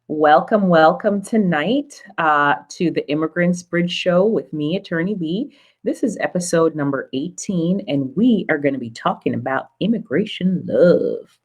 Welcome, welcome tonight to the Immigrants Bridge Show with me, Attorney Lee. This is episode number 18, and we are going to be talking about immigration love.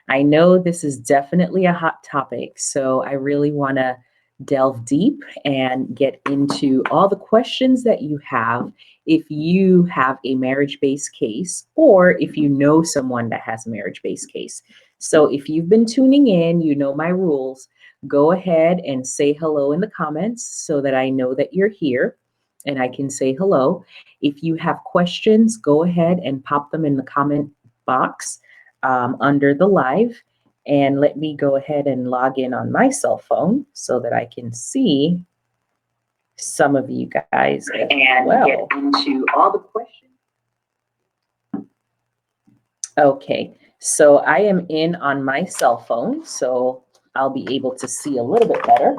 I know this is definitely a hot topic, so I really want to delve deep and get into all the questions that you have if you have a marriage-based case or if you know someone that has a marriage-based case. So if you've been tuning in, you know my rules. Go ahead and say hello in the comments so that I know that you're here and I can say hello. If you have questions, go ahead and pop them in the comment box under the live. And let me go ahead and log in on my cell phone so that I can see some of you guys and get into all the questions. Okay, so I am in on my cell phone, so I'll be able to see a little bit better.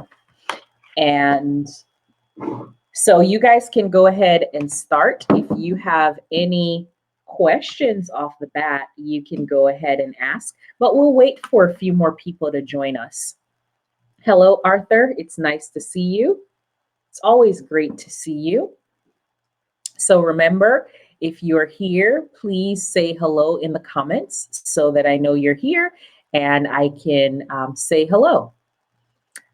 And so you guys can go ahead and start. If you have any questions off the bat, you can go ahead and ask, but we'll wait for a few more people to join us. Hello, Arthur. It's nice to see you. It's always great to see you. So remember, if you're here, please say hello in the comments so that I know you're here and I can say hello.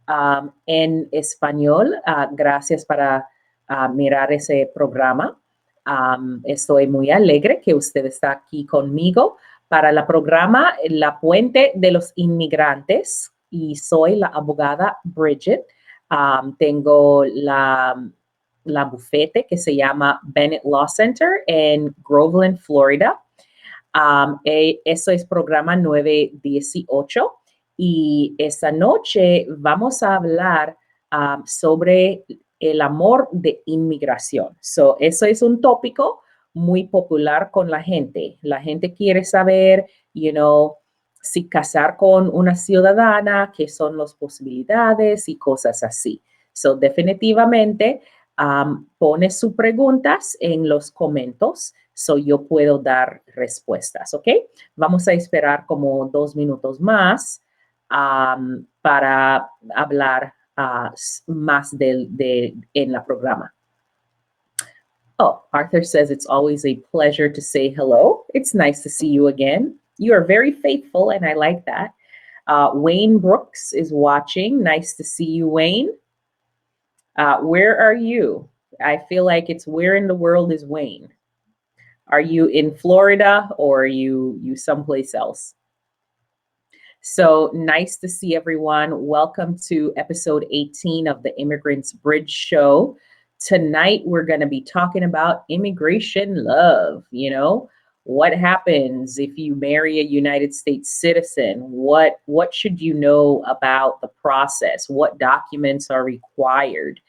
En español, gracias para mirar ese programa. Estoy muy alegre que usted está aquí conmigo para el programa La Puente de los Inmigrantes y soy la abogada Bridget. Tengo la bufete que se llama Bennett Law Center en Groveland, Florida. Eso es programa 918 y esta noche vamos a hablar sobre el amor de inmigración. So, eso es un tópico muy popular con la gente. La gente quiere saber, si casar con una ciudadana, qué son las posibilidades y cosas así. So, definitivamente, pone sus preguntas en los comentarios, so yo puedo dar respuestas, ¿ok? Vamos a esperar como 2 minutos más para hablar más en la programa. Oh, Arthur says it's always a pleasure to say hello. It's nice to see you again. You are very faithful, and I like that. Wayne Brooks is watching. Nice to see you, Wayne. Where are you? I feel like it's where in the world is Wayne? Are you in Florida or are you someplace else? So nice to see everyone. Welcome to episode 18 of the Immigrants Bridge Show. Tonight, we're going to be talking about immigration love. What happens if you marry a United States citizen? What should you know about the process? What documents are required?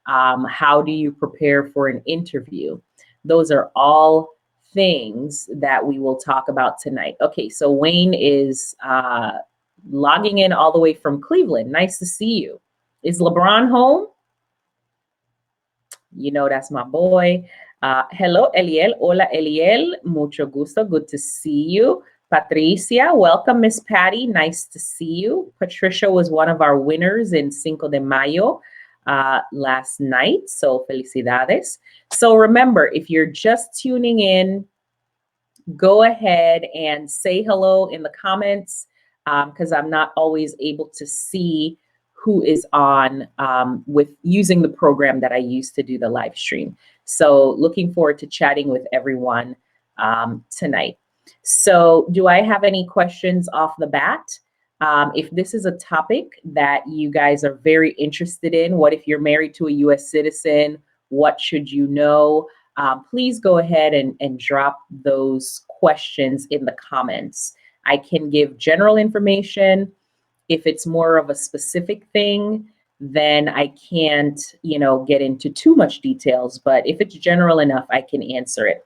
How do you prepare for an interview? Those are all things that we will talk about tonight. Okay, so Wayne is logging in all the way from Cleveland. Nice to see you. Is LeBron home? That's my boy. Hello, Eliel. Hola, Eliel. Mucho gusto. Good to see you. Patricia, welcome, Miss Patty. Nice to see you. Patricia was one of our winners in Cinco de Mayo last night. So felicidades. So remember, if you're just tuning in, go ahead and say hello in the comments because I'm not always able to see who is on with using the program that I use to do the live stream. So looking forward to chatting with everyone tonight. So do I have any questions off the bat? If this is a topic that you guys are very interested in, what if you're married to a U.S. citizen? What should you know? Please go ahead and drop those questions in the comments. I can give general information. If it's more of a specific thing, then I can't, get into too much details. But if it's general enough, I can answer it.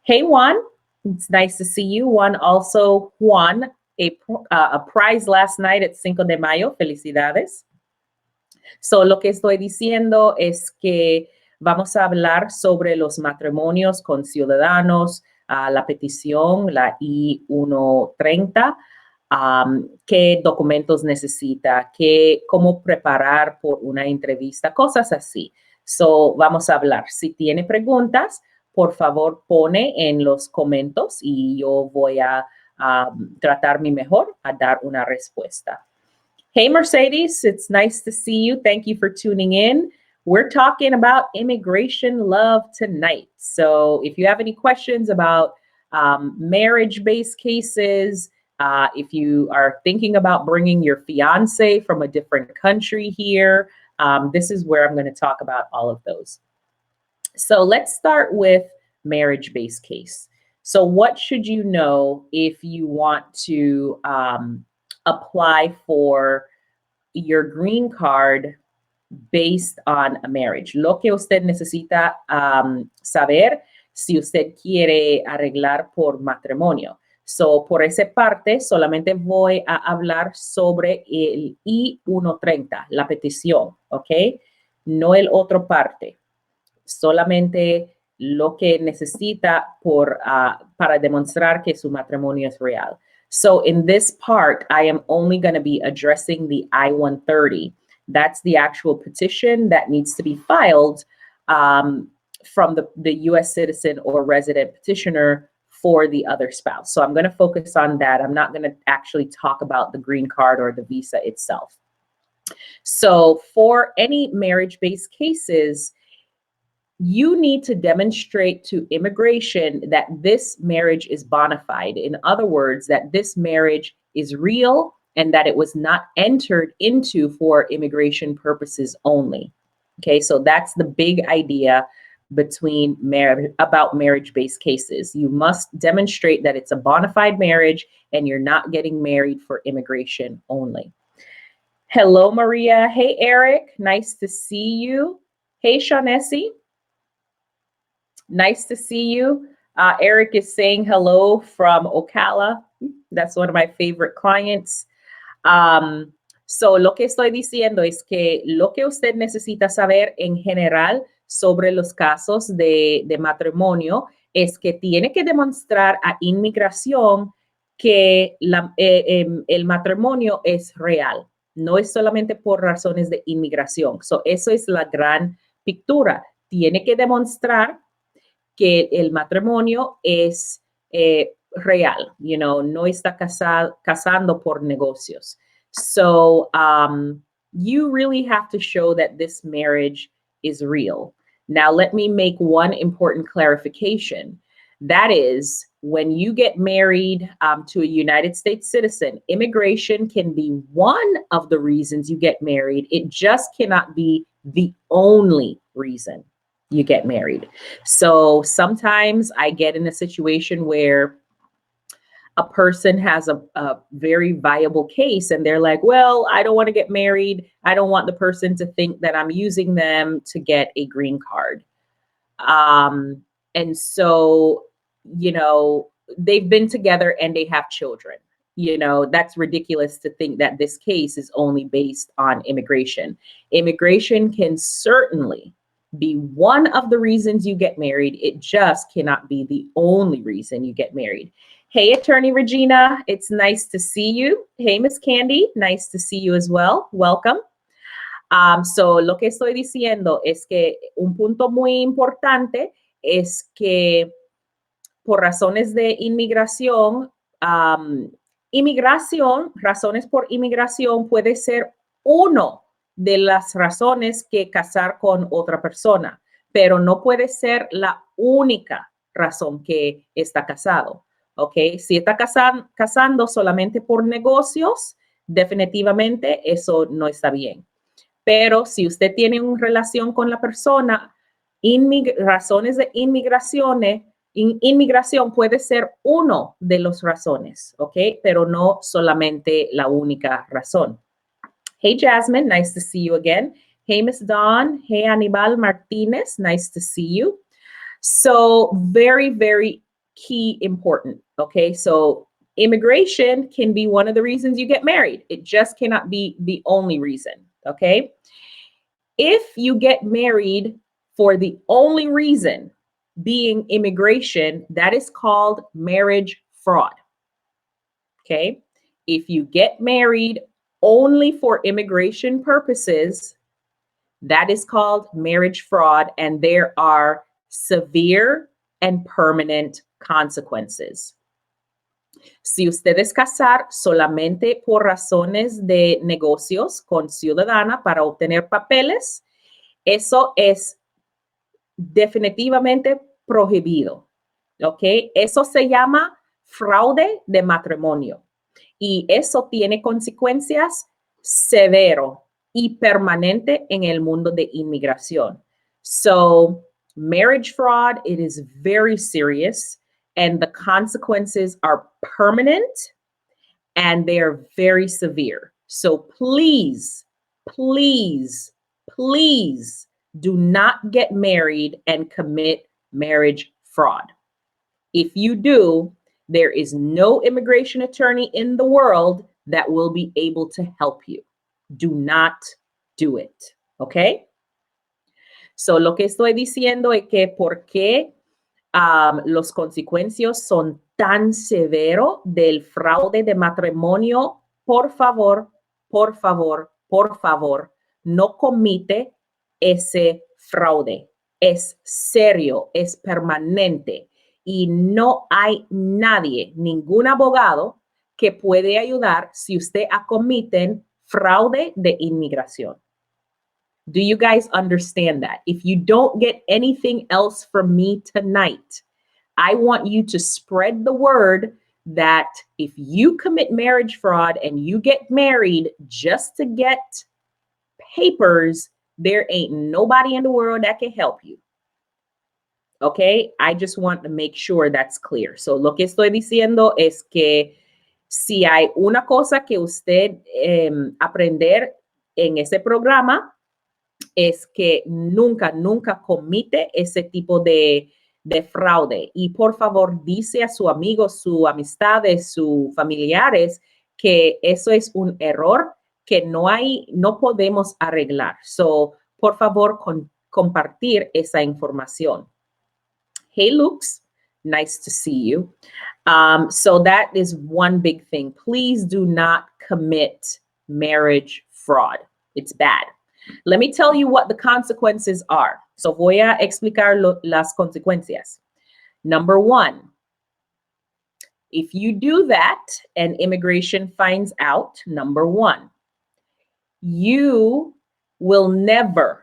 Hey, Juan, it's nice to see you. Juan also won a prize last night at Cinco de Mayo. Felicidades. So lo que estoy diciendo es que vamos a hablar sobre los matrimonios con ciudadanos, la petición, la I-130. qué documentos necesita, cómo preparar por una entrevista, cosas así. So, vamos a hablar. Si tiene preguntas, por favor, pone en los comentarios y yo voy a tratar mi mejor a dar una respuesta. Hey, Mercedes, it's nice to see you. Thank you for tuning in. We're talking about immigration love tonight. So if you have any questions about marriage-based cases, if you are thinking about bringing your fiance from a different country here, this is where I'm going to talk about all of those. So let's start with marriage-based case. So what should you know if you want to apply for your green card based on a marriage? Lo que usted necesita saber si usted quiere arreglar por matrimonio. So, por esa parte, solamente voy a hablar sobre el I-130, la petición, ¿ok? No el otro parte. Solamente lo que necesita para demostrar que su matrimonio es real. So in this part, I am only going to be addressing the I-130. That's the actual petition that needs to be filed from the U.S. citizen or resident petitioner for the other spouse. So I'm going to focus on that. I'm not going to actually talk about the green card or the visa itself. So for any marriage-based cases, you need to demonstrate to immigration that this marriage is bona fide. In other words, that this marriage is real and that it was not entered into for immigration purposes only. Okay, so that's the big idea about marriage-based cases. You must demonstrate that it's a bona fide marriage and you're not getting married for immigration only. Hello, Maria. Hey, Eric. Nice to see you. Hey, Shaughnessy. Nice to see you. Eric is saying hello from Ocala. That's one of my favorite clients. So lo que estoy diciendo es que lo que usted necesita saber en general sobre los casos de matrimonio es que tiene que demostrar a inmigración que el matrimonio es real. No es solamente por razones de inmigración. So eso es la gran pictura. Tiene que demostrar que el matrimonio es real, no está casando por negocios. So you really have to show that this marriage is real. Now, let me make one important clarification. That is, when you get married to a United States citizen, immigration can be one of the reasons you get married. It just cannot be the only reason you get married. So sometimes I get in a situation where a person has a very viable case and they're like, well, I don't want to get married. I don't want the person to think that I'm using them to get a green card. And so, they've been together and they have children. That's ridiculous to think that this case is only based on immigration. Immigration can certainly be one of the reasons you get married. It just cannot be the only reason you get married. Hey, Attorney Regina, it's nice to see you. Hey, Miss Candy, nice to see you as well. Welcome. So lo que estoy diciendo es que un punto muy importante es que por razones de inmigración, razones por inmigración puede ser uno de las razones que casar con otra persona, pero no puede ser la única razón que está casado, ¿ok? Si está casando solamente por negocios, definitivamente eso no está bien. Pero si usted tiene una relación con la persona, razones de inmigración puede ser uno de las razones, ¿ok? Pero no solamente la única razón. Hey, Jasmine, nice to see you again. Hey, Miss Dawn. Hey, Anibal Martinez, nice to see you. So very, very key important, okay? So immigration can be one of the reasons you get married. It just cannot be the only reason, okay? If you get married for the only reason being immigration, that is called marriage fraud, okay? If you get married only for immigration purposes, that is called marriage fraud, and there are severe and permanent consequences. Si ustedes casar solamente por razones de negocios con ciudadana para obtener papeles, eso es definitivamente prohibido. ¿Ok? Eso se llama fraude de matrimonio y eso tiene consecuencias severo y permanente en el mundo de inmigración. So, marriage fraud, it is very serious and the consequences are permanent and they are very severe. So please, please, please do not get married and commit marriage fraud. If you do, there is no immigration attorney in the world that will be able to help you. Do not do it, okay? So lo que estoy diciendo es que por qué los consecuencias son tan severos del fraude de matrimonio, por favor, por favor, por favor, no comite ese fraude. Es serio, es permanente y no hay nadie, ningún abogado que puede ayudar si usted cometen fraude de inmigración. Do you guys understand that? If you don't get anything else from me tonight, I want you to spread the word that if you commit marriage fraud and you get married just to get papers, there ain't nobody in the world that can help you. Okay? I just want to make sure that's clear. So lo que estoy diciendo es que si hay una cosa que usted aprender en ese programa, es que nunca, nunca comite ese tipo de fraude. Y por favor, dice a su amigo, su amistades, sus familiares, que eso es un error que no podemos arreglar. So, por favor, compartir esa información. Hey, Lux, nice to see you. So that is one big thing. Please do not commit marriage fraud. It's bad. Let me tell you what the consequences are. So voy a explicar las consecuencias. Number one, if you do that and immigration finds out, number one, you will never,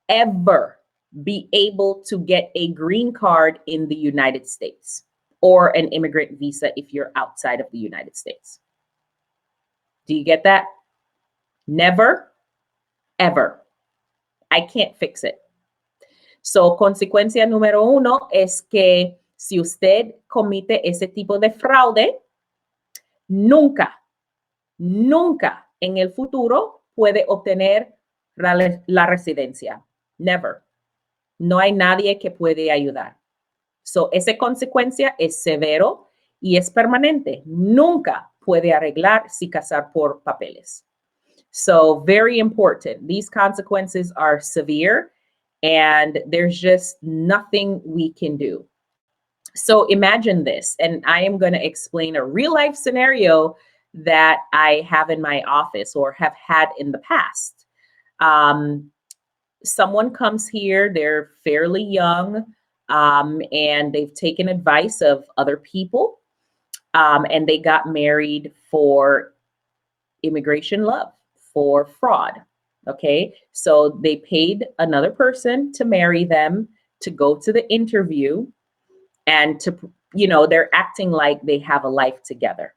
ever be able to get a green card in the United States or an immigrant visa if you're outside of the United States. Do you get that? Never, ever. I can't fix it. So, consecuencia número uno es que si usted comete ese tipo de fraude, nunca, nunca en el futuro puede obtener la residencia. Never. No hay nadie que puede ayudar. So, esa consecuencia es severo y es permanente. Nunca puede arreglar si casar por papeles. So very important. These consequences are severe and there's just nothing we can do. So imagine this, and I am going to explain a real life scenario that I have in my office or have had in the past. Someone comes here, they're fairly young, and they've taken advice of other people, and they got married for immigration love. For fraud. Okay. So they paid another person to marry them, to go to the interview, and to, they're acting like they have a life together.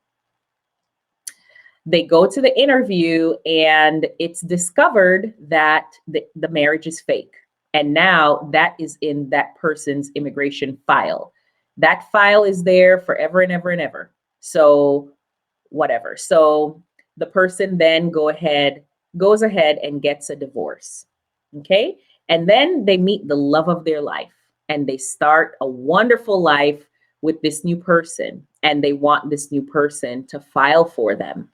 They go to the interview and it's discovered that the marriage is fake. And now that is in that person's immigration file. That file is there forever and ever and ever. So whatever. So the person then goes ahead and gets a divorce. Okay. And then they meet the love of their life and they start a wonderful life with this new person and they want this new person to file for them.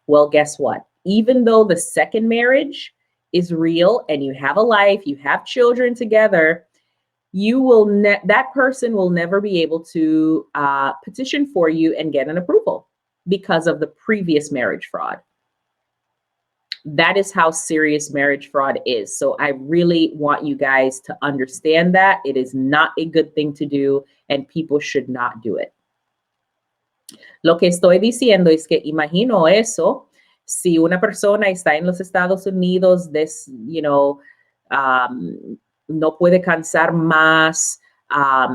Well, guess what? Even though the second marriage is real and you have a life, you have children together, that person will never be able to petition for you and get an approval. because of the previous marriage fraud. That is how serious marriage fraud is. So I really want you guys to understand that it is not a good thing to do and people should not do it. Lo que estoy diciendo es que imagino eso, si una persona está en los Estados Unidos, no puede cansar más,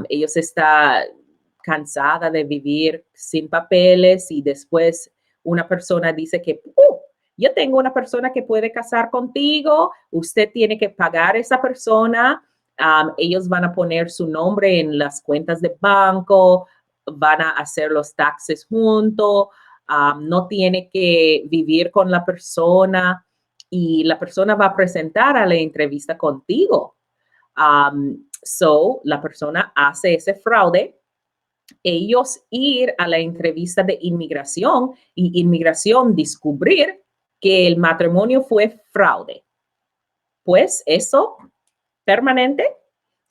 ellos están cansada de vivir sin papeles y después una persona dice que yo tengo una persona que puede casar contigo, usted tiene que pagar a esa persona, ellos van a poner su nombre en las cuentas de banco, van a hacer los taxes juntos, no tiene que vivir con la persona y la persona va a presentar a la entrevista contigo. So, la persona hace ese fraude, ellos ir a la entrevista de inmigración y inmigración descubrir que el matrimonio fue fraude. Pues eso permanente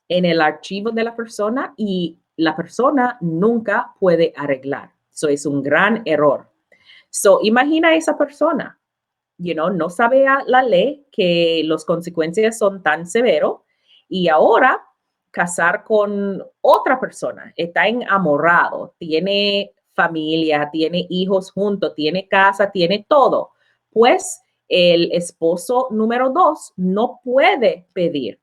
en el archivo de la persona y la persona nunca puede arreglar. Eso es un gran error. So, imagina a esa persona, no sabe la ley que las consecuencias son tan severas y ahora casar con otra persona, está enamorado, tiene familia, tiene hijos juntos, tiene casa, tiene todo. Pues el esposo número 2 no puede pedir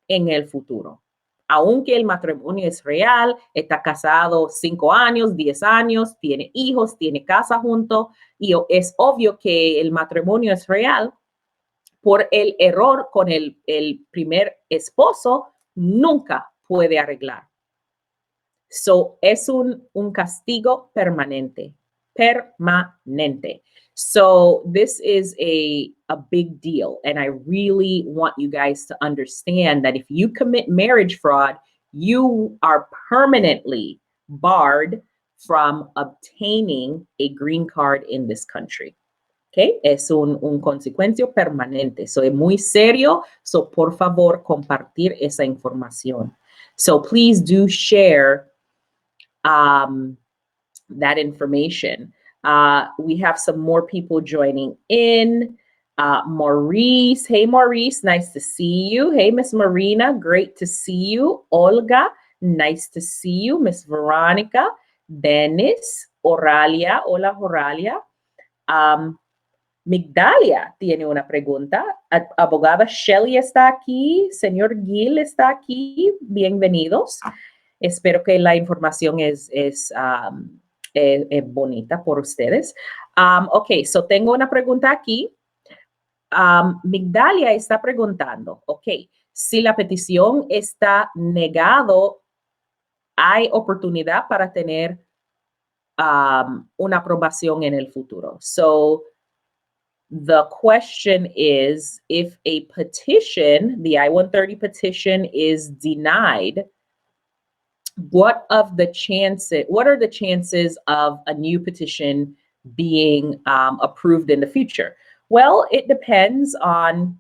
en el futuro. Aunque el matrimonio es real, está casado 5 años, 10 años, tiene hijos, tiene casa junto, y es obvio que el matrimonio es real, por el error con el primer esposo, nunca puede arreglar. So, es un castigo permanente. So this is a big deal. And I really want you guys to understand that if you commit marriage fraud, you are permanently barred from obtaining a green card in this country. Okay? Es un consecuencia permanente. So es muy serio. So por favor, compartir esa información. So please do share that information. We have some more people joining in. Maurice, hey Maurice, nice to see you. Hey Miss Marina, great to see you. Olga, nice to see you. Miss Veronica, Dennis, Oralia, hola Oralia. Migdalia tiene una pregunta. Abogada Shelley está aquí, señor Gil está aquí, bienvenidos. Espero que la información es bonita por ustedes. Ok, so tengo una pregunta aquí. Migdalia está preguntando, ok, si la petición está negado, ¿hay oportunidad para tener una aprobación en el futuro? So, the question is, if a petition, the I-130 petition is denied, what are the chances of a new petition being approved in the future? Well, it depends on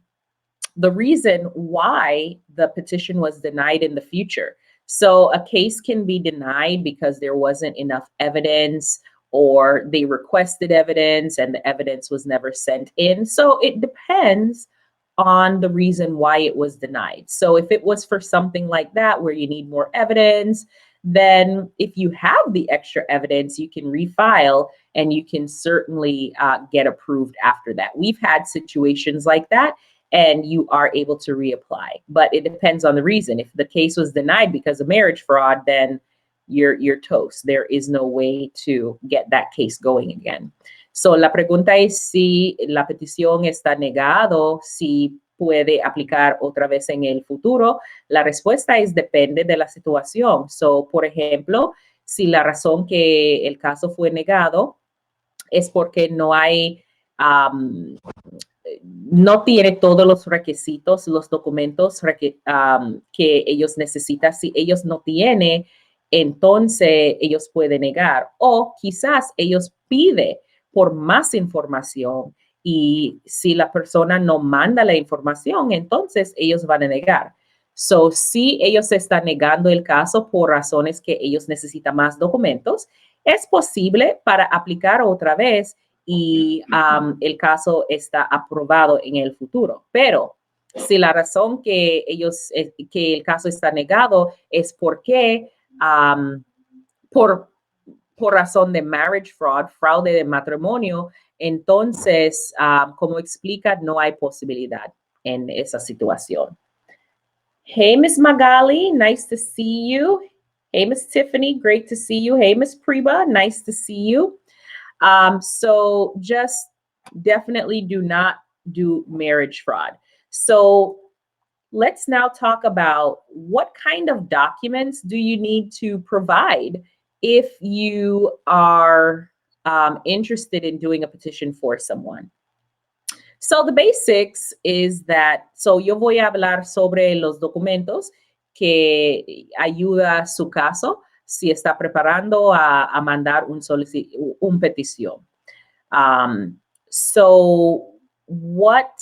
the reason why the petition was denied in the future. So a case can be denied because there wasn't enough evidence, or they requested evidence and the evidence was never sent in. So it depends on the reason why it was denied. So if it was for something like that, where you need more evidence, then if you have the extra evidence, you can refile and you can certainly get approved after that. We've had situations like that, and you are able to reapply. But it depends on the reason. If the case was denied because of marriage fraud, then you're toast. There is no way to get that case going again. So la pregunta es si la petición está negado, si puede aplicar otra vez en el futuro. La respuesta es depende de la situación. So, por ejemplo, si la razón que el caso fue negado es porque no hay, no tiene todos los requisitos, los documentos que ellos necesitan. Si ellos no tienen, entonces ellos pueden negar. O quizás ellos piden por más información, y si la persona no manda la información, entonces ellos van a negar. So, si ellos están negando el caso por razones que ellos necesitan más documentos, es posible para aplicar otra vez y el caso está aprobado en el futuro. Pero si la razón que que el caso está negado es porque por, por razón de marriage fraud, fraude de matrimonio, entonces, como explica, no hay posibilidad en esa situación. Hey, Miss Magali, nice to see you. Hey, Miss Tiffany, great to see you. Hey, Miss Preba, nice to see you. So just definitely do not do marriage fraud. So let's now talk about what kind of documents do you need to provide if you are interested in doing a petition for someone. So the basics is that, so yo voy a hablar sobre los documentos que ayuda a su caso si está preparando a mandar un petición. So what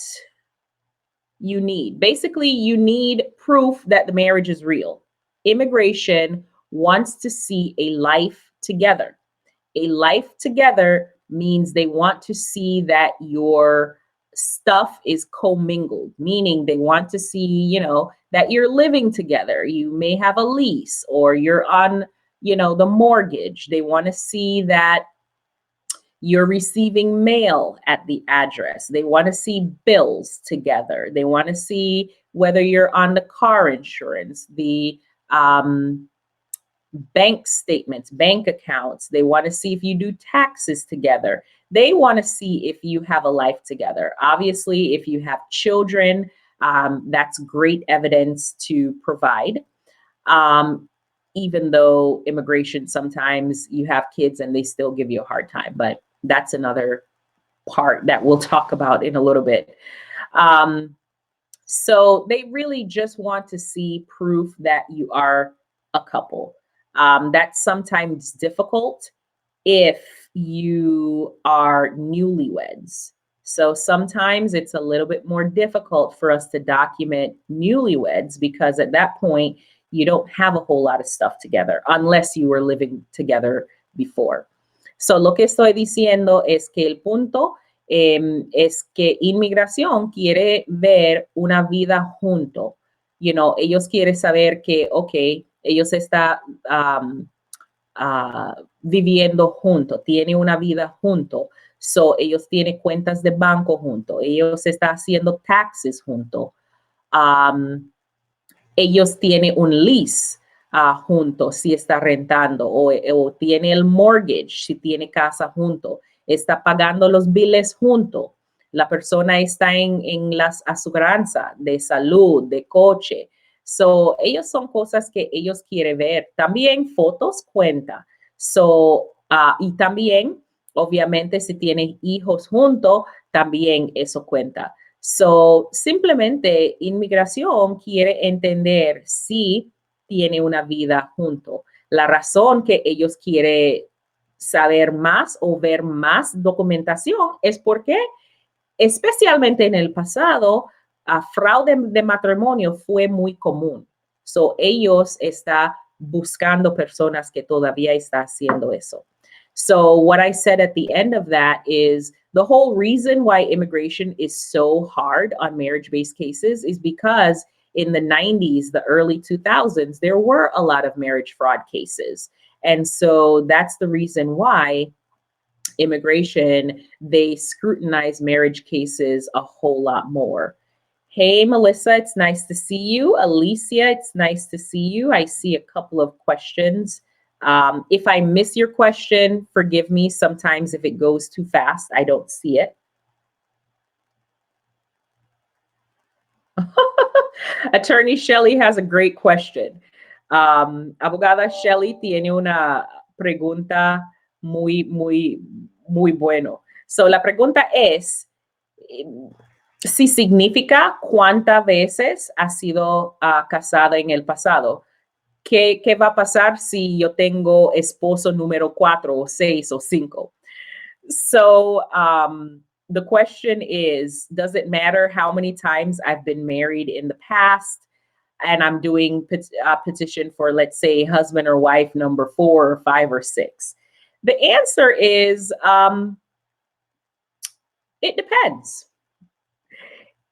you need, basically you need proof that the marriage is real. Immigration wants to see a life together. A life together means they want to see that your stuff is commingled, meaning they want to see, that you're living together. You may have a lease or you're on, the mortgage. They want to see that you're receiving mail at the address. They want to see bills together. They want to see whether you're on the car insurance, the bank statements, bank accounts. They want to see if you do taxes together. They want to see if you have a life together. Obviously, if you have children, that's great evidence to provide. Even though immigration, sometimes you have kids and they still give you a hard time, but that's another part that we'll talk about in a little bit. So they really just want to see proof that you are a couple. That's sometimes difficult if you are newlyweds. So sometimes it's a little bit more difficult for us to document newlyweds because at that point, you don't have a whole lot of stuff together unless you were living together before. So lo que estoy diciendo es que el punto es que inmigración quiere ver una vida junto. Ellos quieren saber que, ok, ellos están viviendo juntos, tienen una vida juntos. So, ellos tienen cuentas de banco juntos, ellos están haciendo taxes juntos. Ellos tienen un lease juntos si está rentando o tiene el mortgage si tiene casa junto, está pagando los biles juntos. La persona está en las aseguranzas de salud, de coche. So, ellos son cosas que ellos quieren ver. También fotos cuenta. So, y también, obviamente, si tienen hijos juntos, también eso cuenta. So, simplemente inmigración quiere entender si tiene una vida junto. La razón que ellos quieren saber más o ver más documentación es porque, especialmente en el pasado, fraude de matrimonio fue muy común. So, ellos están buscando personas que todavía están haciendo eso. So what I said at the end of that is the whole reason why immigration is so hard on marriage-based cases is because in the 90s, the early 2000s, there were a lot of marriage fraud cases. And so that's the reason why immigration, they scrutinize marriage cases a whole lot more. Hey, Melissa, it's nice to see you. Alicia, it's nice to see you. I see a couple of questions. If I miss your question, forgive me. Sometimes if it goes too fast, I don't see it. Attorney Shelley has a great question. Abogada Shelley tiene una pregunta muy bueno. So la pregunta es, si significa cuántas veces ha sido casada en el pasado. ¿Qué va a pasar si yo tengo esposo número 4 o 6 o 5? So the question is, does it matter how many times I've been married in the past and I'm doing a petition for, let's say, husband or wife number 4 or 5 or 6? The answer is it depends.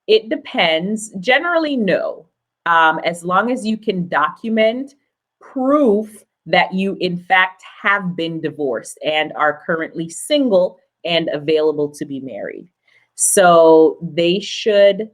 It depends. Generally, no. As long as you can document proof that you, in fact, have been divorced and are currently single and available to be married. So they should,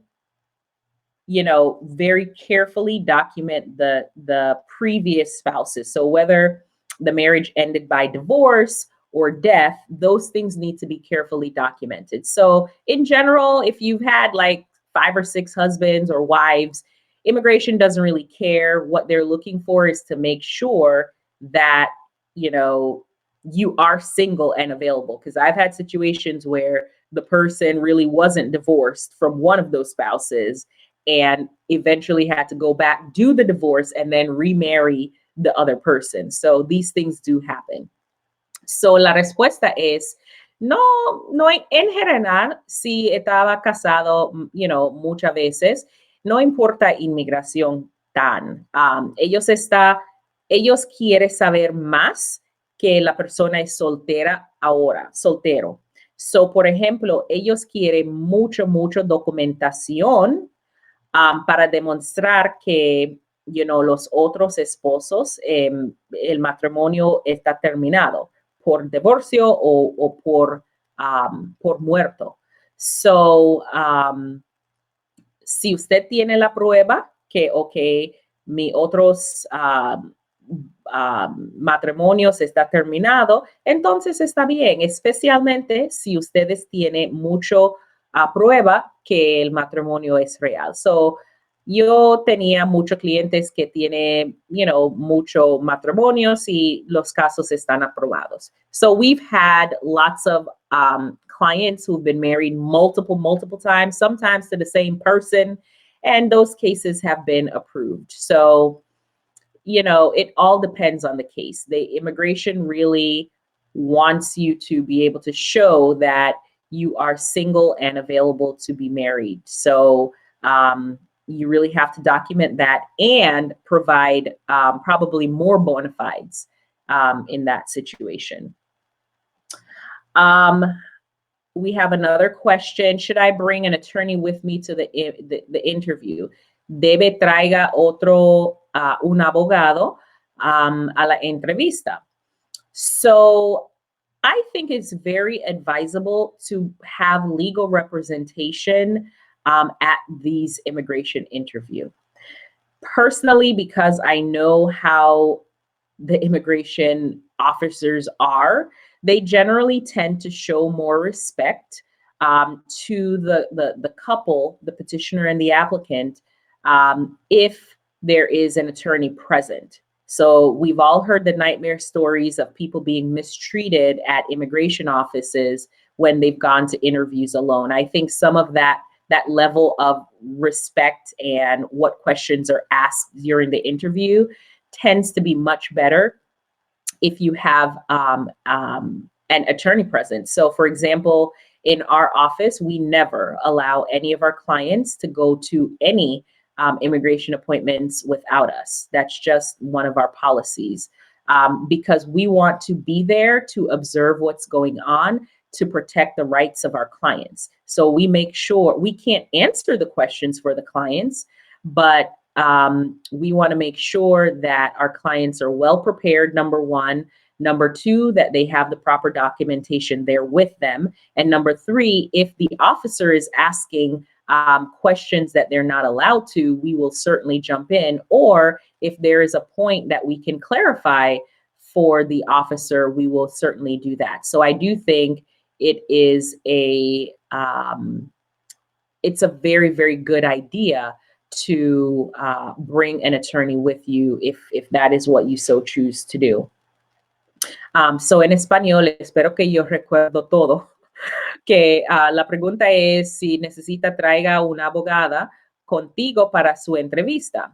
very carefully document the previous spouses. So whether the marriage ended by divorce or death, those things need to be carefully documented. So in general, if you've had like 5 or 6 husbands or wives, immigration doesn't really care. What they're looking for is to make sure that, you are single and available. Because I've had situations where the person really wasn't divorced from one of those spouses and eventually had to go back, do the divorce, and then remarry the other person. So these things do happen. So la respuesta es no, no en general, si estaba casado, muchas veces, no importa inmigración tan. Ellos quieren saber más que la persona es soltera ahora, soltero. So, por ejemplo, ellos quieren mucho documentación para demostrar que, los otros esposos, el matrimonio está terminado por divorcio o por muerto. So, si usted tiene la prueba que, mi otros matrimonios está terminado, entonces está bien, especialmente si ustedes tienen mucho prueba que el matrimonio es real. So, yo tenía muchos clientes que tienen, mucho matrimonios y los casos están aprobados. So we've had lots of clients who've been married multiple times, sometimes to the same person, and those cases have been approved. So, it all depends on the case. The immigration really wants you to be able to show that you are single and available to be married. So you really have to document that and provide probably more bona fides in that situation. We have another question. Should I bring an attorney with me to the interview? Debe traiga un abogado a la entrevista. So I think it's very advisable to have legal representation at these immigration interview. Personally, because I know how the immigration officers are, they generally tend to show more respect to the couple, the petitioner and the applicant, if there is an attorney present. So we've all heard the nightmare stories of people being mistreated at immigration offices when they've gone to interviews alone. I think some of that level of respect and what questions are asked during the interview tends to be much better if you have an attorney present. So for example, in our office, we never allow any of our clients to go to any immigration appointments without us. That's just one of our policies because we want to be there to observe what's going on, to protect the rights of our clients. So we make sure we can't answer the questions for the clients, but we want to make sure that our clients are well prepared, number one. Number two, that they have the proper documentation there with them. And number three, if the officer is asking questions that they're not allowed to, we will certainly jump in. Or if there is a point that we can clarify for the officer, we will certainly do that. So I do think it is it's a very, very good idea to bring an attorney with you if that is what you so choose to do. So en español, espero que yo recuerdo todo, que la pregunta es si necesita traiga una abogada contigo para su entrevista.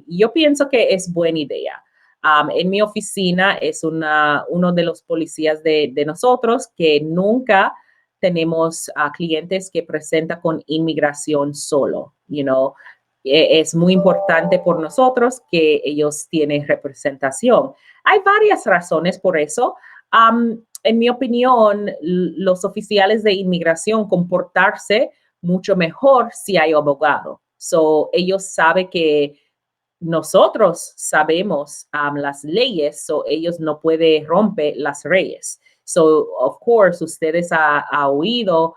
Yo pienso que es buena idea. En mi oficina es uno de los policías de nosotros que nunca tenemos clientes que presentan con inmigración solo, es muy importante por nosotros que ellos tienen representación. Hay varias razones por eso. En mi opinión, los oficiales de inmigración comportarse mucho mejor si hay abogado. So, ellos saben que nosotros sabemos las leyes, so ellos no pueden romper las leyes. So, of course, ustedes han oído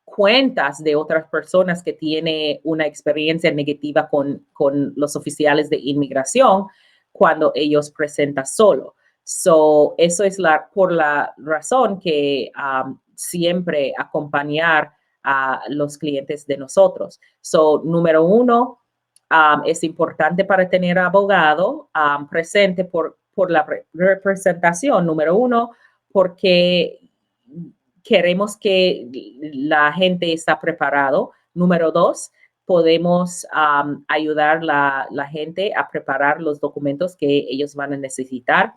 cuentas de otras personas que tienen una experiencia negativa con los oficiales de inmigración cuando ellos presentan solo. So, eso es por la razón que siempre acompañar a los clientes de nosotros. So, número uno, es importante para tener abogado presente por la representación. Número uno, porque queremos que la gente está preparado. Número dos, podemos ayudar la gente a preparar los documentos que ellos van a necesitar.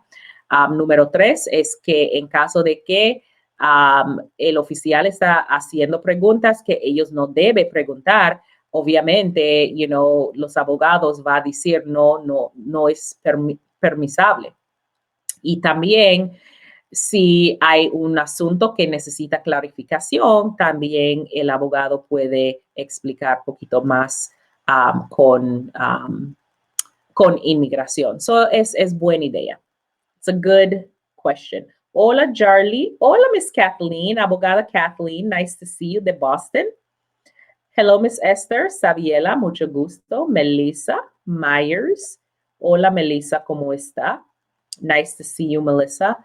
Número tres es que en caso de que el oficial está haciendo preguntas que ellos no deben preguntar, obviamente, los abogados van a decir no es permisible. Y también, si hay un asunto que necesita clarificación, también el abogado puede explicar un poquito más con inmigración. So, es buena idea. It's a good question. Hola, Charlie. Hola, Miss Kathleen, abogada Kathleen. Nice to see you de Boston. Hello, Miss Esther, Sabiela, mucho gusto. Melissa Myers. Hola, Melissa, ¿cómo está? Nice to see you, Melissa.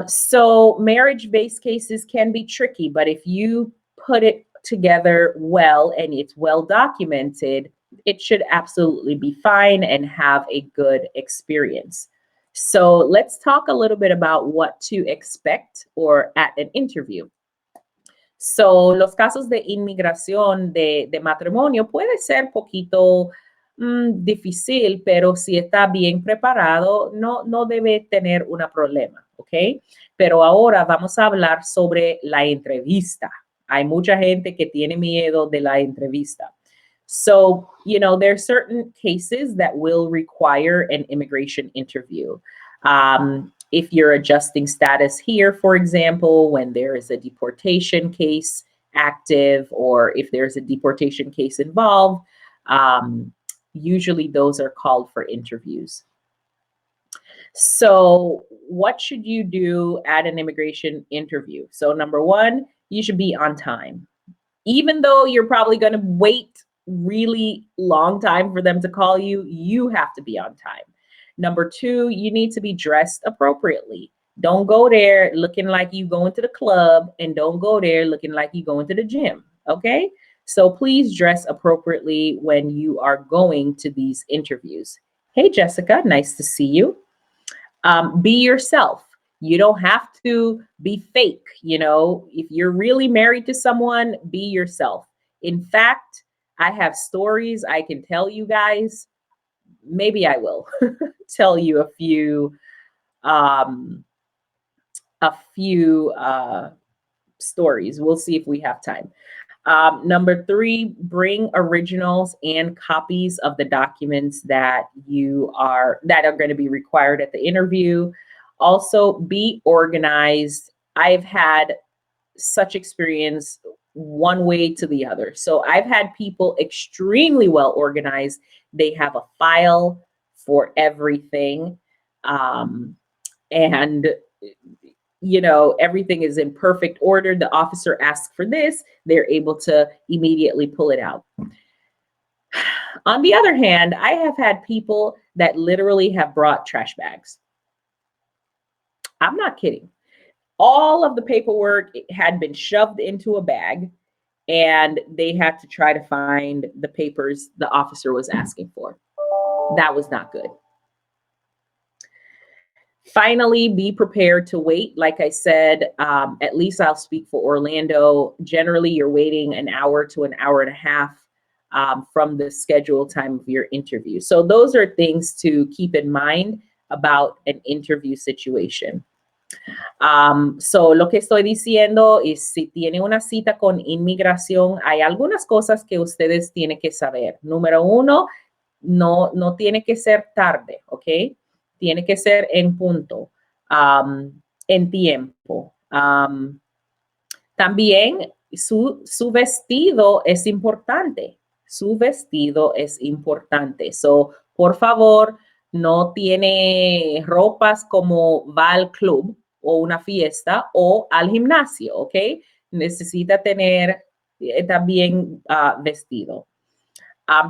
So marriage-based cases can be tricky, but if you put it together well and it's well documented, it should absolutely be fine and have a good experience. So let's talk a little bit about what to expect or at an interview. So, los casos de inmigración de matrimonio puede ser poquito difícil, pero si está bien preparado, no debe tener un problema, ¿ok? Pero ahora vamos a hablar sobre la entrevista. Hay mucha gente que tiene miedo de la entrevista. So, there are certain cases that will require an immigration interview. If you're adjusting status here, for example, when there is a deportation case active, or if there's a deportation case involved, usually those are called for interviews. So what should you do at an immigration interview? So number one, you should be on time. Even though you're probably going to wait really long time for them to call you, you have to be on time. Number two, you need to be dressed appropriately. Don't go there looking like you going to the club, and don't go there looking like you going to the gym, okay? So please dress appropriately when you are going to these interviews. Hey, Jessica, nice to see you. Be yourself. You don't have to be fake, If you're really married to someone, be yourself. In fact, I have stories I can tell you guys. Maybe I will tell you a few stories. We'll see if we have time. Number three, bring originals and copies of the documents that are going to be required at the interview. Also, be organized. I've had such experience one way to the other. So I've had people extremely well organized. They have a file for everything. And everything is in perfect order. The officer asks for this, they're able to immediately pull it out. On the other hand, I have had people that literally have brought trash bags. I'm not kidding. All of the paperwork had been shoved into a bag, and they had to try to find the papers the officer was asking for. That was not good. Finally, be prepared to wait. Like I said, at least I'll speak for Orlando. Generally, you're waiting an hour to an hour and a half from the scheduled time of your interview. So those are things to keep in mind about an interview situation. So lo que estoy diciendo es, si tiene una cita con inmigración, hay algunas cosas que ustedes tienen que saber. Número uno, no tiene que ser tarde, ¿ok? tiene que ser en punto, en tiempo. También su vestido es importante. Su vestido es importante. So, por favor, no tiene ropas como va al club o una fiesta o al gimnasio, ¿ok? Necesita tener también vestido.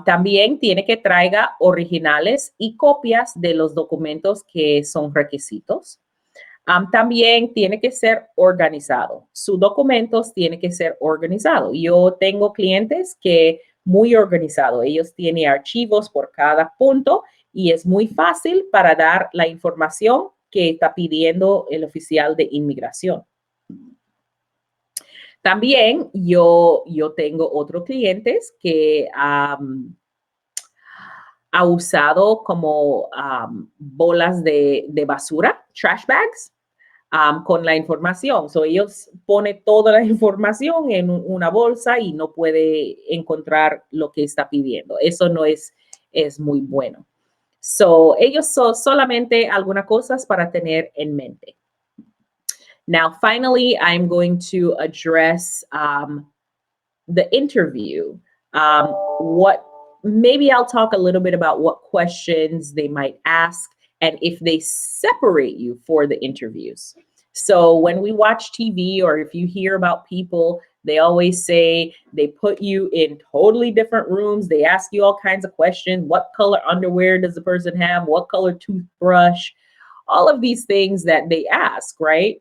También tiene que traiga originales y copias de los documentos que son requisitos. También tiene que ser organizado. Sus documentos tienen que ser organizados. Yo tengo clientes que muy organizado. Ellos tienen archivos por cada punto y es muy fácil para dar la información que está pidiendo el oficial de inmigración. También yo tengo otros clientes que ha usado como bolas de basura, trash bags, con la información. So, ellos ponen toda la información en una bolsa y no puede encontrar lo que está pidiendo. Eso no es muy bueno. So, ellos son solamente algunas cosas para tener en mente. Now, finally, I'm going to address the interview. Maybe I'll talk a little bit about what questions they might ask and if they separate you for the interviews. So when we watch TV or if you hear about people, they always say they put you in totally different rooms. They ask you all kinds of questions. What color underwear does the person have? What color toothbrush? All of these things that they ask, right?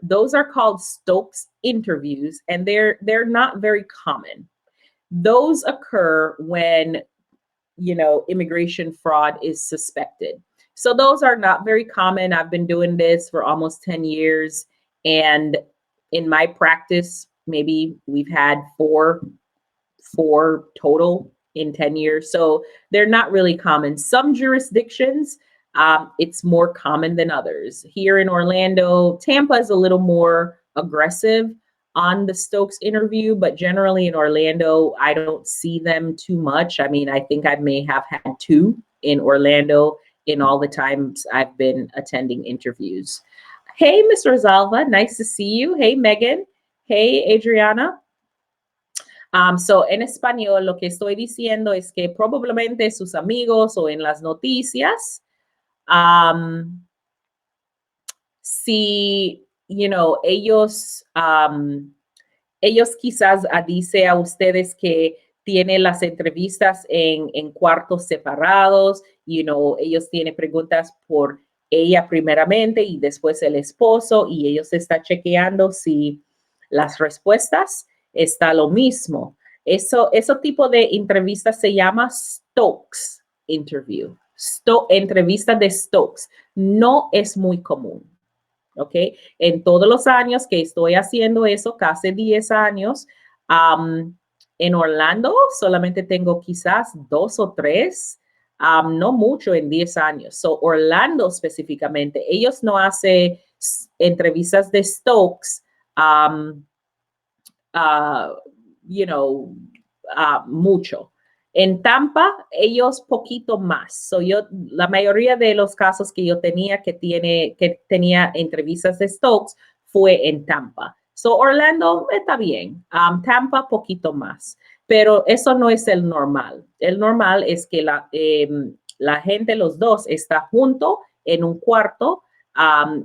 Those are called Stokes interviews, and they're not very common. Those occur when, immigration fraud is suspected. So those are not very common. I've been doing this for almost 10 years. And in my practice, maybe we've had four total in 10 years. So they're not really common. Some jurisdictions, it's more common than others. Here in Orlando, Tampa is a little more aggressive on the Stokes interview, but generally in Orlando, I don't see them too much. I mean, I think I may have had 2 in Orlando in all the times I've been attending interviews. Hey, Ms. Rosalva, nice to see you. Hey, Megan. Hey, Adriana. So en español, lo que estoy diciendo es que probablemente sus amigos o en las noticias, si, ellos quizás dice a ustedes que tiene las entrevistas en cuartos separados, ellos tienen preguntas por ella primeramente y después el esposo, y ellos están chequeando si las respuestas está lo mismo. Ese tipo de entrevista se llama Stokes interview. Entrevista de Stokes. No es muy común. ¿Ok? En todos los años que estoy haciendo eso, casi 10 años, en Orlando solamente tengo quizás 2 o 3, no mucho en 10 años. So, Orlando específicamente, ellos no hacen entrevistas de Stokes, mucho. En Tampa, ellos poquito más. So la mayoría de los casos que yo tenía que tenía entrevistas de Stokes fue en Tampa. So Orlando está bien. Tampa, poquito más. Pero eso no es el normal. El normal es que la gente, los dos, está junto en un cuarto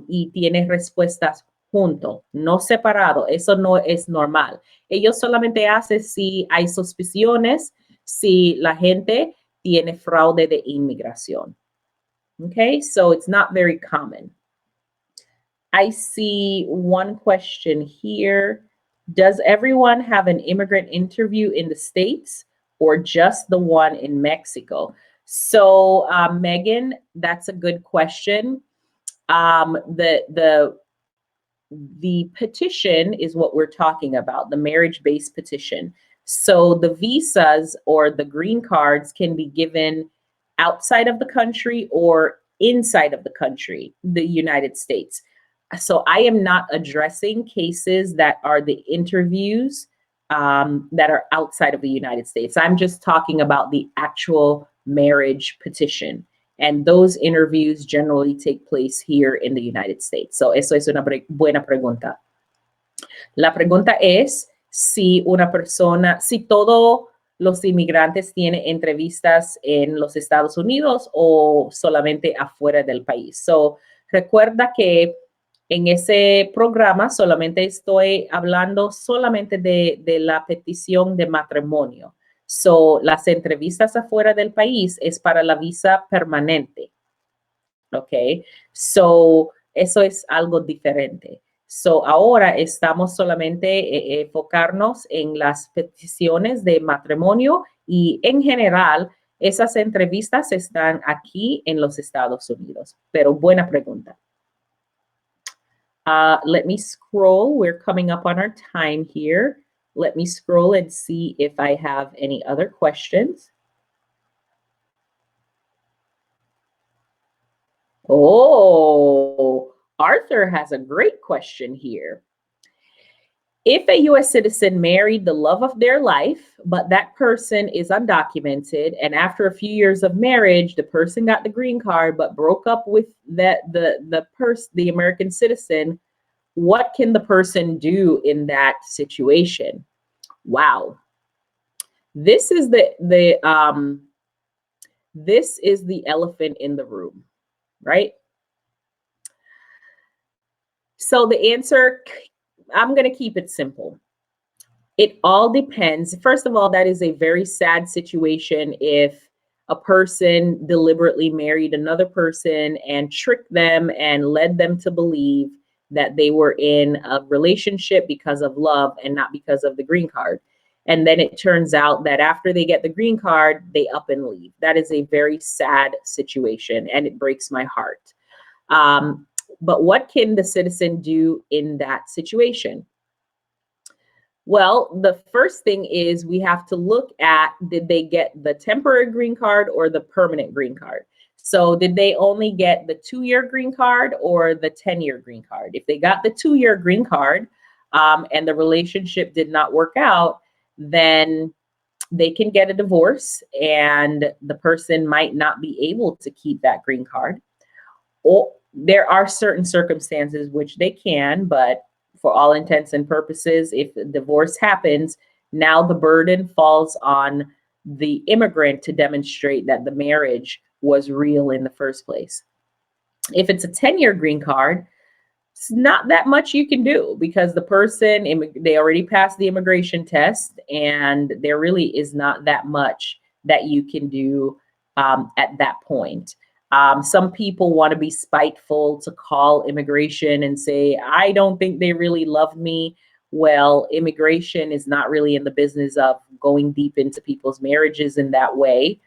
y tiene respuestas junto, no separado. Eso no es normal. Ellos solamente hacen si hay suspiciones, si la gente tiene fraude de inmigración. Okay, so it's not very common. I see one question here. Does everyone have an immigrant interview in the States or just the one in Mexico? So, Megan, that's a good question. The petition is what we're talking about, the marriage-based petition. So the visas or the green cards can be given outside of the country or inside of the country, the United States. So I am not addressing cases that are the interviews that are outside of the United States. I'm just talking about the actual marriage petition. And those interviews generally take place here in the United States. So eso es una buena pregunta. La pregunta es si una persona, si todos los inmigrantes tienen entrevistas en los Estados Unidos o solamente afuera del país. So, recuerda que en ese programa solamente estoy hablando solamente de la petición de matrimonio. So, las entrevistas afuera del país es para la visa permanente. ¿Ok? So, eso es algo diferente. So, ahora estamos solamente enfocarnos en las peticiones de matrimonio y en general esas entrevistas están aquí en los Estados Unidos. Pero buena pregunta. Let me scroll. We're coming up on our time here. Let me scroll and see if I have any other questions. Oh, Arthur has a great question here. If a U.S. citizen married the love of their life, but that person is undocumented, and after a few years of marriage, the person got the green card but broke up with the American citizen, what can the person do in that situation? Wow. This is the elephant in the room, right? So the answer, I'm going to keep it simple. It all depends. First of all, that is a very sad situation if a person deliberately married another person and tricked them and led them to believe that they were in a relationship because of love and not because of the green card. And then it turns out that after they get the green card, they up and leave. That is a very sad situation and it breaks my heart. But what can the citizen do in that situation? Well, the first thing is we have to look at, did they get the temporary green card or the permanent green card? So did they only get the 2-year green card or the 10-year green card? If they got the 2-year green card and the relationship did not work out, then they can get a divorce and the person might not be able to keep that green card. Or there are certain circumstances which they can, but for all intents and purposes, if the divorce happens, now the burden falls on the immigrant to demonstrate that the marriage was real in the first place. If it's a 10-year green card, it's not that much you can do because the person, they already passed the immigration test and there really is not that much that you can do at that point. Some people want to be spiteful to call immigration and say, I don't think they really love me. Well, immigration is not really in the business of going deep into people's marriages in that way.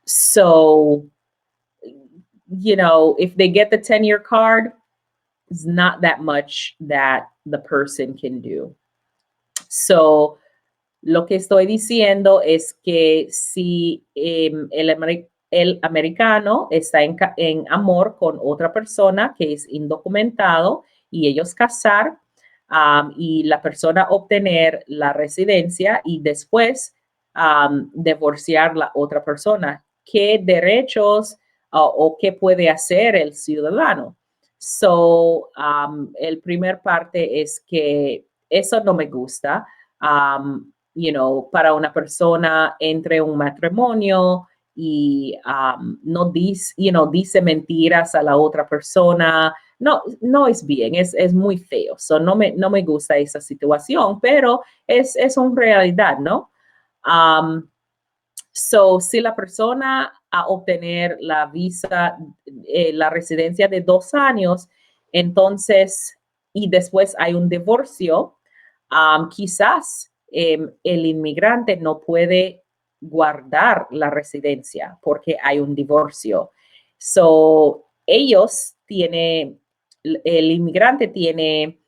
So, you know, if they get the 10-year card, it's not that much that the person can do. So, lo que estoy diciendo es que si el americano está en amor con otra persona que es indocumentado y ellos casar y la persona obtener la residencia y después divorciar la otra persona, ¿qué derechos o qué puede hacer el ciudadano? So, el primer parte es que eso no me gusta. You know, para una persona entre un matrimonio y no dice mentiras a la otra persona, no es bien, es muy feo. So, no me gusta esa situación, pero es una realidad, ¿no? So, si la persona a obtener la visa, la residencia de 2 años, entonces, y después hay un divorcio, quizás el inmigrante no puede guardar la residencia porque hay un divorcio. So, el inmigrante tiene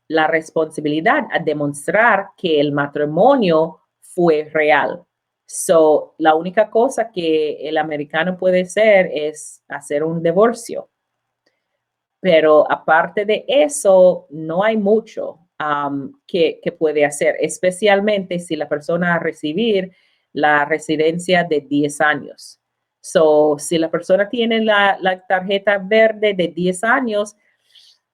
la responsabilidad a demostrar que el matrimonio fue real. So, la única cosa que el americano puede hacer es hacer un divorcio. Pero aparte de eso, no hay mucho que puede hacer, especialmente si la persona va a recibir la residencia de 10 años. So, si la persona tiene la tarjeta verde de 10 años,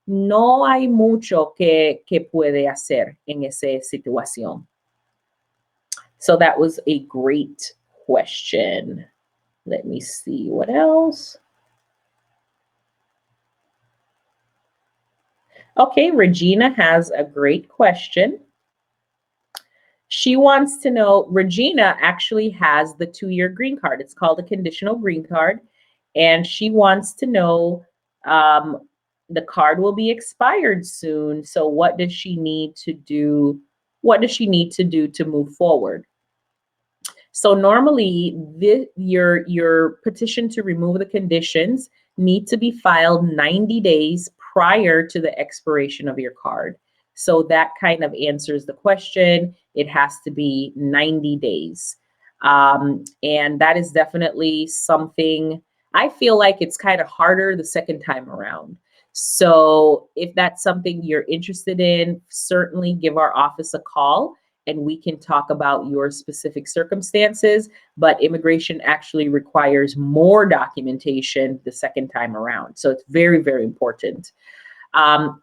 no hay mucho que puede hacer en esa situación. So that was a great question. Let me see what else. Okay, Regina has a great question. She wants to know, Regina actually has the 2-year green card. It's called a conditional green card. And she wants to know, the card will be expired soon. So what does she need to do? What does she need to do to move forward? So normally your petition to remove the conditions need to be filed 90 days prior to the expiration of your card. So that kind of answers the question. It has to be 90 days. And that is definitely something I feel like it's kind of harder the second time around. So if that's something you're interested in, certainly give our office a call and we can talk about your specific circumstances, but immigration actually requires more documentation the second time around. So it's very, very important.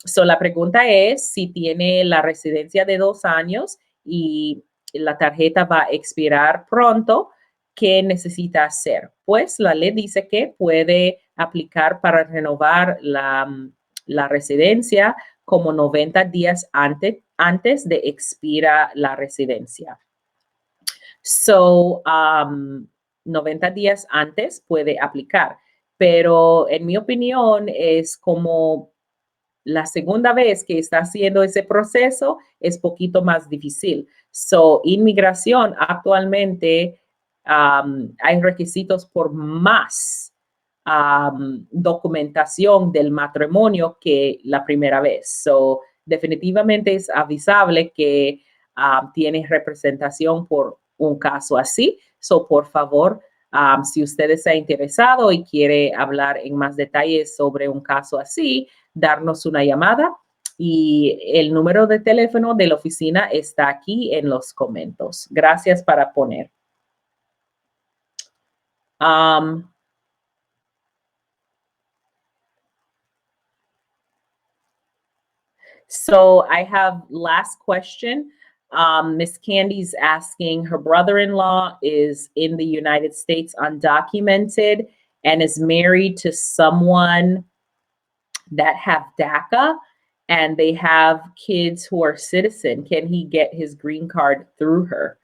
So la pregunta es si tiene la residencia de 2 años y la tarjeta va a expirar pronto, ¿qué necesita hacer? Pues la ley dice que puede aplicar para renovar la residencia como 90 días antes de expira la residencia. So, 90 días antes puede aplicar, pero en mi opinión es como la segunda vez que está haciendo ese proceso es poquito más difícil. So, inmigración actualmente hay requisitos por más documentación del matrimonio que la primera vez. So, definitivamente es avisable que tienes representación por un caso así. So, por favor, si usted está interesado y quiere hablar en más detalles sobre un caso así, darnos una llamada y el número de teléfono de la oficina está aquí en los comentarios. Gracias para poner. So I have last question. Miss Candy's asking, her brother-in-law is in the United States undocumented and is married to someone that have DACA and they have kids who are citizen. Can he get his green card through her?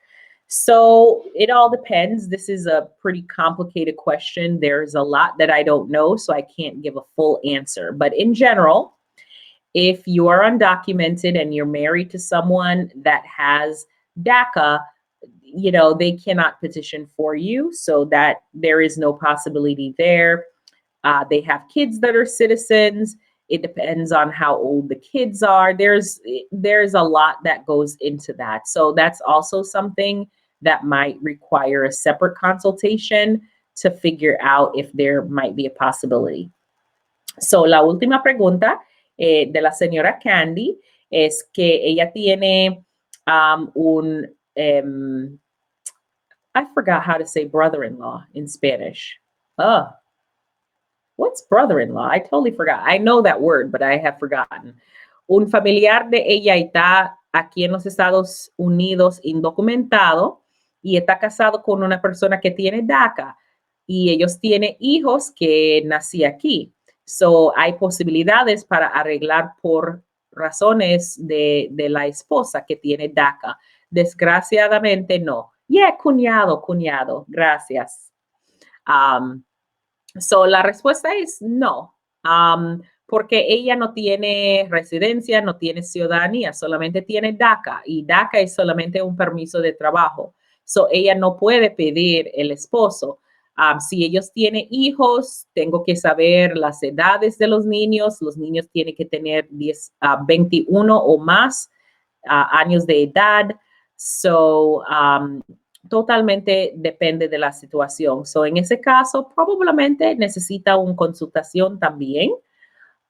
So it all depends. This is a pretty complicated question. There's a lot that I don't know, so I can't give a full answer. But in general, if you are undocumented and you're married to someone that has DACA, you know, they cannot petition for you, so that there is no possibility there. They have kids that are citizens. It depends on how old the kids are. There's a lot that goes into that. So that's also something that might require a separate consultation to figure out if there might be a possibility. So la última pregunta de la señora Candy es que ella tiene I forgot how to say brother-in-law in Spanish. What's brother-in-law? I totally forgot. I know that word, but I have forgotten. Un familiar de ella está aquí en los Estados Unidos indocumentado y está casado con una persona que tiene DACA y ellos tienen hijos que nací aquí. So, hay posibilidades para arreglar por razones de la esposa que tiene DACA. Desgraciadamente, no. Yeah, cuñado. Gracias. So, la respuesta es no, porque ella no tiene residencia, no tiene ciudadanía, solamente tiene DACA y DACA es solamente un permiso de trabajo. So, ella no puede pedir el esposo. Si ellos tienen hijos, tengo que saber las edades de los niños. Los niños tienen que tener 21 o más años de edad. So, totalmente depende de la situación. So, en ese caso, probablemente necesita una consultación también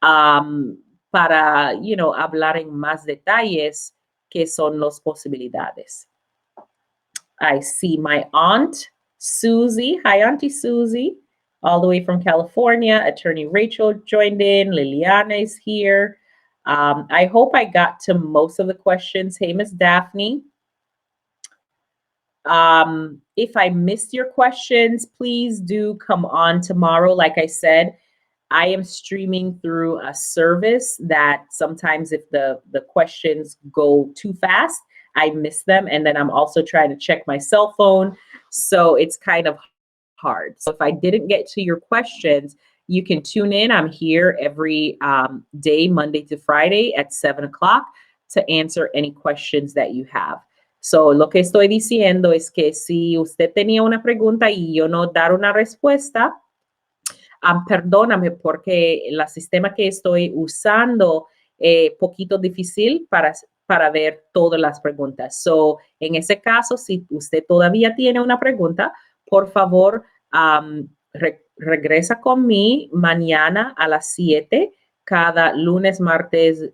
para, hablar en más detalles qué son las posibilidades. I see my aunt Susie, hi, Auntie Susie, all the way from California. Attorney Rachel joined in. Liliana is here. I hope I got to most of the questions. Hey, Miss Daphne. If I missed your questions, please do come on tomorrow. Like I said, I am streaming through a service that sometimes if the questions go too fast, I miss them. And then I'm also trying to check my cell phone. So it's kind of hard. So if I didn't get to your questions, you can tune in. I'm here every day, Monday to Friday at 7 o'clock to answer any questions that you have. So lo que estoy diciendo es que si usted tenía una pregunta y yo no dar una respuesta, perdóname porque el sistema que estoy usando es poquito difícil para ver todas las preguntas. So, en ese caso, si usted todavía tiene una pregunta, por favor, regresa con mí mañana a las 7, cada lunes, martes,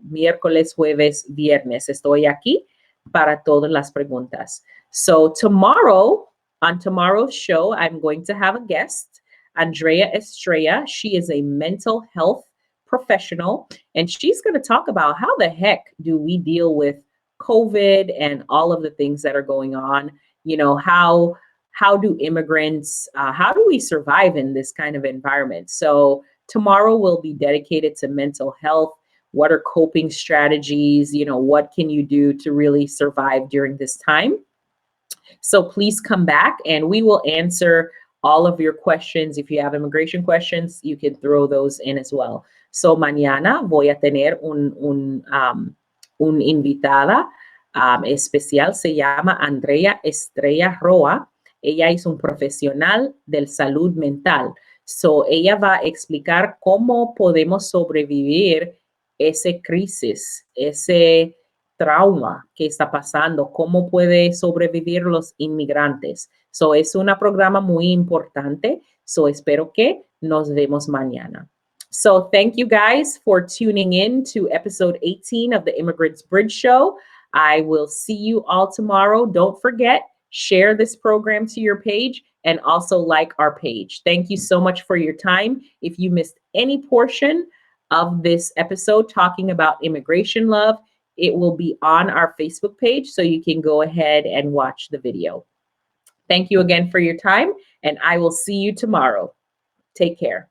miércoles, jueves, viernes. Estoy aquí para todas las preguntas. So tomorrow, on tomorrow's show, I'm going to have a guest, Andrea Estrella. She is a mental health professional, and she's going to talk about how the heck do we deal with COVID and all of the things that are going on. You know, how do immigrants, how do we survive in this kind of environment? So tomorrow will be dedicated to mental health. What are coping strategies? You know, what can you do to really survive during this time? So please come back and we will answer all of your questions. If you have immigration questions, you can throw those in as well. So mañana voy a tener un invitada especial, se llama Andrea Estrella Roa. Ella es un profesional de salud mental. So ella va a explicar cómo podemos sobrevivir ese crisis, ese trauma que está pasando, cómo puede sobrevivir los inmigrantes. So es un programa muy importante. So espero que nos vemos mañana. So thank you guys for tuning in to episode 18 of the Immigrants Bridge Show. I will see you all tomorrow. Don't forget, share this program to your page and also like our page. Thank you so much for your time. If you missed any portion of this episode talking about immigration love, it will be on our Facebook page, so you can go ahead and watch the video. Thank you again for your time, and I will see you tomorrow. Take care.